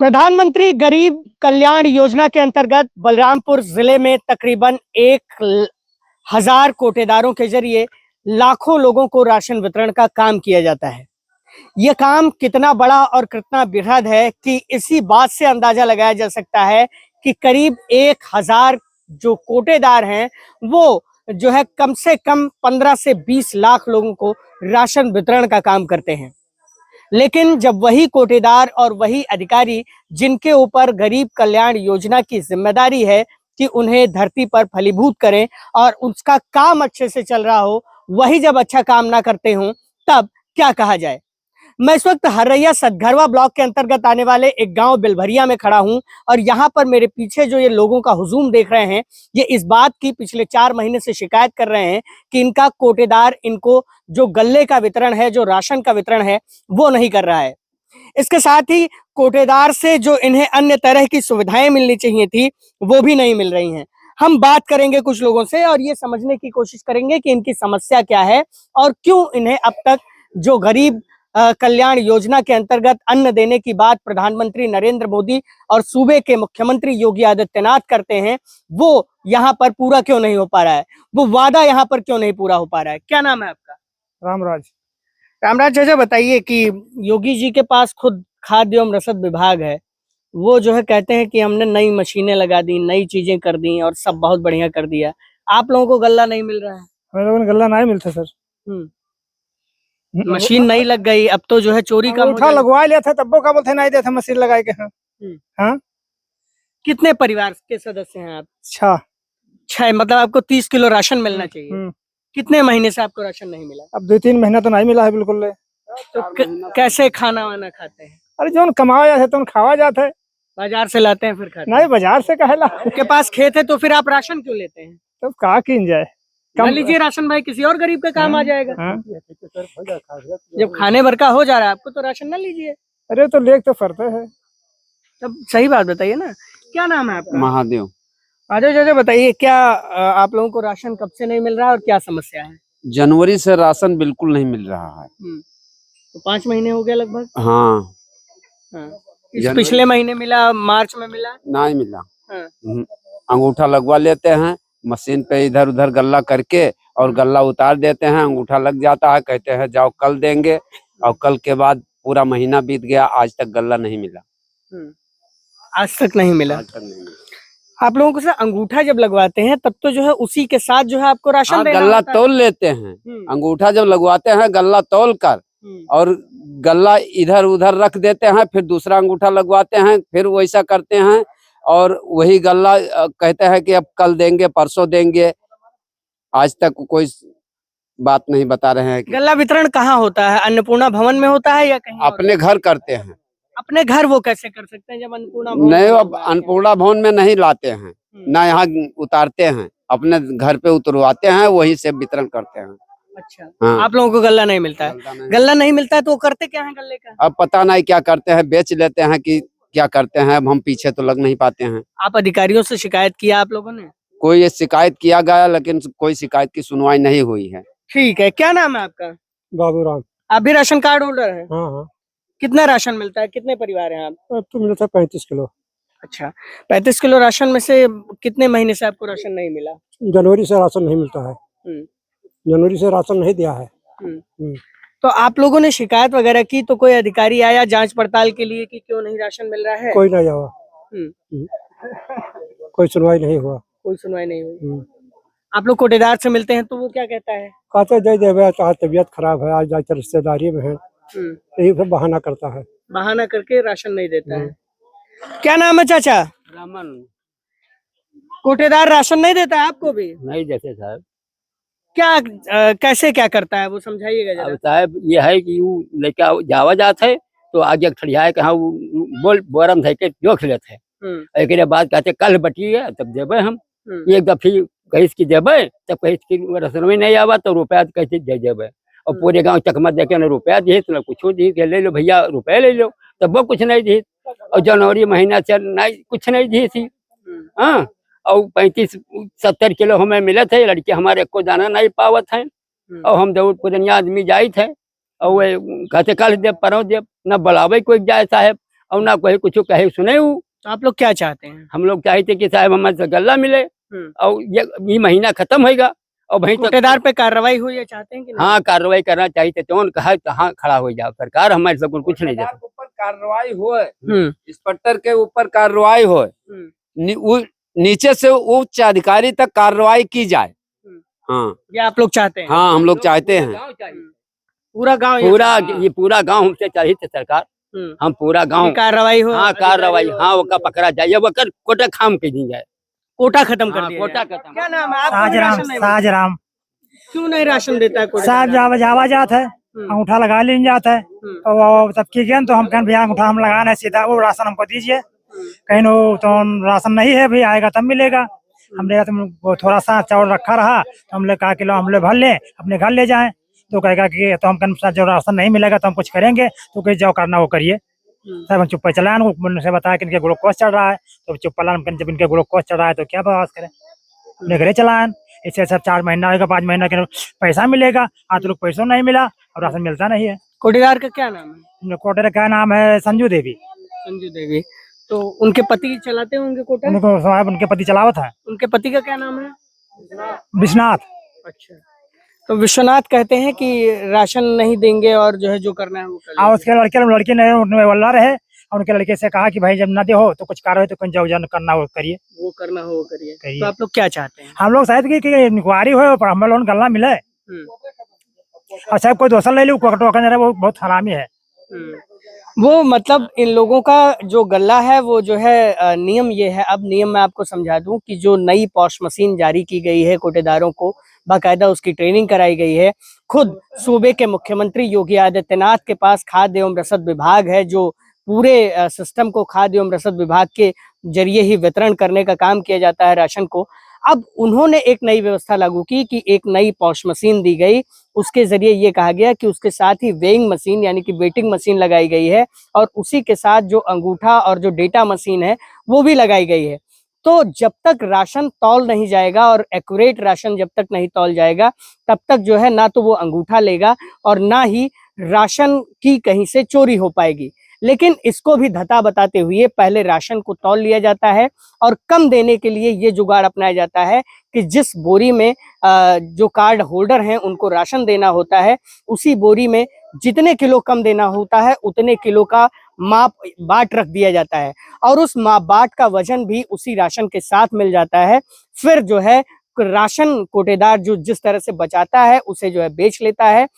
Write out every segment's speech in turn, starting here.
प्रधानमंत्री गरीब कल्याण योजना के अंतर्गत बलरामपुर जिले में तकरीबन 1,000 कोटेदारों के जरिए लाखों लोगों को राशन वितरण का काम किया जाता है। यह काम कितना बड़ा और कितना बृहद है कि इसी बात से अंदाजा लगाया जा सकता है कि करीब 1,000 जो कोटेदार हैं वो जो है कम से कम 15 से 20 लाख लोगों को राशन वितरण का काम करते हैं। लेकिन जब वही कोटेदार और वही अधिकारी जिनके ऊपर गरीब कल्याण योजना की जिम्मेदारी है कि उन्हें धरती पर फलीभूत करें और उसका काम अच्छे से चल रहा हो, वही जब अच्छा काम ना करते हों तब क्या कहा जाए। मैं इस वक्त हर्रैया सतघरवा ब्लॉक के अंतर्गत आने वाले एक गांव बिलभरिया में खड़ा हूं और यहाँ पर मेरे पीछे जो ये लोगों का हुजूम देख रहे हैं, ये इस बात की पिछले 4 महीने से शिकायत कर रहे हैं कि इनका कोटेदार इनको जो गल्ले का वितरण है, जो राशन का वितरण है, वो नहीं कर रहा है। इसके साथ ही कोटेदार से जो इन्हें अन्य तरह की सुविधाएं मिलनी चाहिए थी, वो भी नहीं मिल रही हैं। हम बात करेंगे कुछ लोगों से और ये समझने की कोशिश करेंगे कि इनकी समस्या क्या है और क्यों इन्हें अब तक जो गरीब कल्याण योजना के अंतर्गत अन्न देने की बात प्रधानमंत्री नरेंद्र मोदी और सूबे के मुख्यमंत्री योगी आदित्यनाथ करते हैं, वो यहाँ पर पूरा क्यों नहीं हो पा रहा है, वो वादा यहाँ पर क्यों नहीं पूरा हो पा रहा है। क्या नाम है आपका? रामराज। रामराज चाचा, बताइए कि योगी जी के पास खुद खाद्य एवं रसद विभाग है, वो जो है कहते हैं कि हमने नई मशीनें लगा दी, नई चीजें कर दी और सब बहुत बढ़िया कर दिया। आप लोगों को गल्ला नहीं मिल रहा है? हम लोगों को गल्ला नहीं मिलता सर। मशीन नहीं लग गई, अब तो जो है चोरी का उठा लगवा लिया था, तब वो क्या बोलते नहीं देते मशीन लगा के। हाँ। कितने परिवार के सदस्य हैं आप? 6। मतलब आपको 30 किलो राशन मिलना चाहिए। कितने महीने से आपको राशन नहीं मिला? अब 2-3 महीना तो नहीं मिला है बिल्कुल। तो कैसे खाना वाना खाते हैं? अरे जो कमाया है तो खावा जाता है, बाजार से लाते हैं फिर खाते नहीं बाजार से कहला। आपके पास खेत है तो फिर आप राशन क्यों लेते हैं? तो कहा किन जाए, कम लीजिए राशन भाई, किसी और गरीब का काम आ जाएगा। जब हाँ। खाने भर का हो जा रहा है आपको तो राशन ना लीजिए। अरे तो लेक तो फरते है। तब सही बात बताइए ना। क्या नाम है आपका? महादेव। आजो चाचा, बताइए क्या आप लोगों को राशन कब से नहीं मिल रहा है और क्या समस्या है? जनवरी से राशन बिल्कुल नहीं मिल रहा है। तो 5 महीने हो गए लगभग। हाँ। पिछले महीने मिला, मार्च में मिला? नहीं मिला। हाँ। अंगूठा लगवा लेते हैं मशीन पे, इधर उधर गल्ला करके और गल्ला उतार देते हैं, अंगूठा लग जाता है, कहते हैं जाओ कल देंगे, और कल के बाद पूरा महीना बीत गया, आज तक गल्ला नहीं मिला। आज तक नहीं मिला। आप लोगों को सर अंगूठा जब लगवाते हैं तब तो जो है उसी के साथ जो है आपको राशन देना गल्ला होता है। तोल लेते हैं। अंगूठा जब लगवाते हैं गल्ला तोल कर और गल्ला इधर उधर रख देते हैं, फिर दूसरा अंगूठा लगवाते हैं, फिर वैसा करते हैं और वही गल्ला कहते हैं कि अब कल देंगे, परसों देंगे, आज तक कोई बात नहीं बता रहे हैं। गल्ला वितरण कहाँ होता है? अन्नपूर्णा भवन में होता है या कहीं? अपने घर करते हैं। अपने घर वो कैसे कर सकते हैं जब अन्नपूर्णा भवन? नहीं, अब अन्नपूर्णा भवन में नहीं लाते हैं, ना यहाँ उतारते हैं, अपने घर पे उतरवाते हैं, वही से वितरण करते हैं। अच्छा। हाँ। आप लोगों को गल्ला नहीं मिलता है? गल्ला नहीं मिलता है तो वो करते क्या है गल्ले का? अब पता नहीं क्या करते हैं, बेच लेते हैं कि क्या करते हैं, अब हम पीछे तो लग नहीं पाते हैं। आप अधिकारियों से शिकायत किया आप लोगों ने? कोई ये शिकायत किया गया लेकिन कोई शिकायत की सुनवाई नहीं हुई है। ठीक है। क्या नाम है आपका? बाबूराम। आप भी राशन कार्ड होल्डर है? हाँ। कितना राशन मिलता है? कितने परिवार हैं आप? अब तो मिला था 35 किलो। अच्छा, 35 किलो राशन में से कितने महीने से आपको राशन नहीं मिला? जनवरी से राशन नहीं मिलता है। जनवरी से राशन नहीं दिया है। तो आप लोगों ने शिकायत वगैरह की तो कोई अधिकारी आया जांच पड़ताल के लिए कि क्यों नहीं राशन मिल रहा है? कोई नहीं आया। कोई सुनवाई नहीं हुआ। कोई सुनवाई नहीं हुई। आप लोग कोटेदार से मिलते हैं तो वो क्या कहता है? कहते जय देवे, तबीयत खराब है, आज जाकर रिश्तेदारी में है, यही सब बहाना करता है। बहाना करके राशन नहीं देता है। क्या नाम है चाचा? रामन। कोटेदार राशन नहीं देता है आपको भी? नहीं देते साहब। क्या कैसे क्या करता है वो समझाइएगा जरा। अब साहब ये है कि वो लड़का जावा जात है तो आगे ठड़िया के हाँ बोल बोरम थे के जोख लेते हैं। एक बाद कहते कल बटिए तब देवे हम। एक दफी कहीं की देवे तब कहीं की रसन में नहीं आवा तो रुपया कैसे दे देवे, और पूरे गांव चकमा दे के रुपया दी तो कुछ दी, ले लो भैया रुपया ले लो, तब वो कुछ नहीं दी। और जनवरी महीना से नहीं कुछ नहीं दी थी। हाँ, और 35-70 किलो हमें मिले थे, लड़के हमारे को जाना नहीं पावत है, और हम दौड़ पुरनिया आदमी जाए थे और वे कहते कल दे परो दे न बुलावे कोई जाए साहब, और ना कोई कुछ कहे सुने हूँ। तो आप लोग क्या चाहते हैं? हम लोग चाहते कि साहब हमारे से गल्ला मिले और ये महीना खत्म होगा और वहीं तक कोटेदार पे कार्रवाई हुई है चाहते हैं कि नहीं? हाँ कार्रवाई करना चाहिए। कौन कहा कहाँ खड़ा हो जाओ, सरकार हमारे सब कुछ नहीं सरकार दे। के ऊपर कार्रवाई होए, हम्म, इंस्पेक्टर के ऊपर कार्रवाई होए, नीचे से उच्च अधिकारी तक कार्रवाई की जाए। हाँ ये आप लोग चाहते हैं? हाँ, हम लोग चाहते हैं। पूरा गांव ये पूरा गांव हमसे चाहिए थे सरकार। हम पूरा गांव कार्रवाई हो, हाँ कार्रवाई हाँ वो का पकड़ा जाए, वो कर कोटा खाम के दी जाए, कोटा खत्म कर हाँ, दिया कोटा जाए। खत्म। क्या नाम है आपका? साजराम राशन नहीं मिलता? साजराम क्यों नहीं राशन देता है कोटा? साहब जावा जात है, अंगूठा लगा लेने जाता है तो वो तब की गए तो हम कहें भैया अंगूठा हम लगाना है सीधा, वो राशन हमको दीजिए। कहीं वो तो राशन नहीं है भैया, आएगा तब मिलेगा। हमने तो वो थोड़ा सा चावल रखा रहा तो हमने कहा किलो हम लोग भर ले अपने घर ले जाएं। तो कहेगा कि तो हम कहें जो राशन नहीं मिलेगा तो हम कुछ करेंगे, तो कहीं जाओ करना वो करिए। साहब हम चुप चलान उनसे बताया कि इनके ग्लूकोज चढ़ रहा है, तो चुप पलान जब इनके ग्लूकोज चढ़ रहा है तो क्या बकवास करें, अपने घरे चलान। इससे सब 4 महीना होगा 5 महीना के पैसा मिलेगा, आज तो लोग पैसों नहीं मिला और राशन मिलता नहीं है। कोटेदार का क्या नाम है? कोटे का नाम है संजू देवी। संजू देवी। तो उनके पति चलाते होंगे कोटा? उनको साहब उनके पति चलावत है उनके पति का क्या नाम है? विश्वनाथ। अच्छा, तो विश्वनाथ कहते हैं कि राशन नहीं देंगे और जो है जो करना है वो कर और उसके लड़के ने वल्ला रहे और उनके लड़के से कहा कि भाई जब न दे हो तो कुछ कार्रवाई तो जाओ करना हो करिए, वो करना हो वो करिए। करिए। तो आप लोग क्या चाहते हैं? हम लोग शायद की इंक्वायरी हो पर हम लोग गल्ला मिले और शायद कोई दोसर ले ली वो बहुत हरामी है। वो मतलब इन लोगों का जो गल्ला है वो जो है नियम ये है, अब नियम मैं आपको समझा दूं कि जो नई पॉश मशीन जारी की गई है कोटेदारों को बाकायदा उसकी ट्रेनिंग कराई गई है। खुद सूबे के मुख्यमंत्री योगी आदित्यनाथ के पास खाद्य एवं रसद विभाग है जो पूरे सिस्टम को खाद्य एवं रसद विभाग के जरिए ही वितरण करने का काम किया जाता है राशन को। अब उन्होंने एक नई व्यवस्था लागू की कि एक नई पॉश मशीन दी गई, उसके जरिए ये कहा गया कि उसके साथ ही वेइंग मशीन यानी कि वेटिंग मशीन लगाई गई है और उसी के साथ जो अंगूठा और जो डेटा मशीन है वो भी लगाई गई है। तो जब तक राशन तौल नहीं जाएगा और एक्यूरेट राशन जब तक नहीं तौल जाएगा तब तक जो है ना तो वो अंगूठा लेगा और ना ही राशन की कहीं से चोरी हो पाएगी। लेकिन इसको भी धता बताते हुए पहले राशन को तौल लिया जाता है और कम देने के लिए ये जुगाड़ अपनाया जाता है कि जिस बोरी में जो कार्ड होल्डर हैं उनको राशन देना होता है उसी बोरी में जितने किलो कम देना होता है उतने किलो का माप बाट रख दिया जाता है और उस माप बाट का वजन भी उसी राशन के साथ मिल जाता है। फिर जो है राशन कोटेदार जो जिस तरह से बचाता है उसे जो है बेच लेता है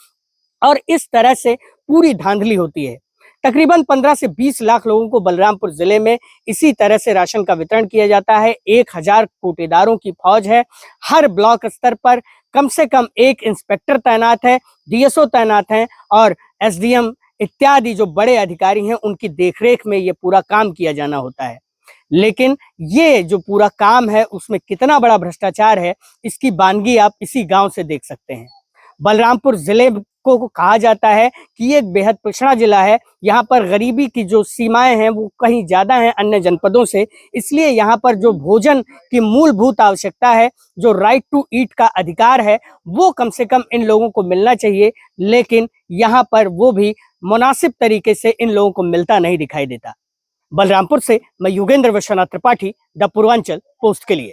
और इस तरह से पूरी धांधली होती है। तकरीबन 15 से 20 लाख लोगों को बलरामपुर जिले में इसी तरह से राशन का वितरण किया जाता है। 1000 कोटेदारों की फौज है। हर ब्लॉक स्तर पर कम से कम एक इंस्पेक्टर तैनात है, डीएसओ तैनात हैं और एसडीएम इत्यादि जो बड़े अधिकारी हैं उनकी देखरेख में ये पूरा काम किया जाना होता है। लेकिन ये जो पूरा काम है उसमें कितना बड़ा भ्रष्टाचार है इसकी बानगी आप इसी गांव से देख सकते हैं। बलरामपुर जिले को कहा जाता है कि ये एक बेहद पिछड़ा जिला है। यहाँ पर गरीबी की जो सीमाएं हैं वो कहीं ज्यादा हैं अन्य जनपदों से, इसलिए यहाँ पर जो भोजन की मूलभूत आवश्यकता है, जो राइट टू ईट का अधिकार है, वो कम से कम इन लोगों को मिलना चाहिए। लेकिन यहाँ पर वो भी मुनासिब तरीके से इन लोगों को मिलता नहीं दिखाई देता। बलरामपुर से मैं योगेंद्र विश्वनाथ त्रिपाठी, द पूर्वांचल पोस्ट के लिए।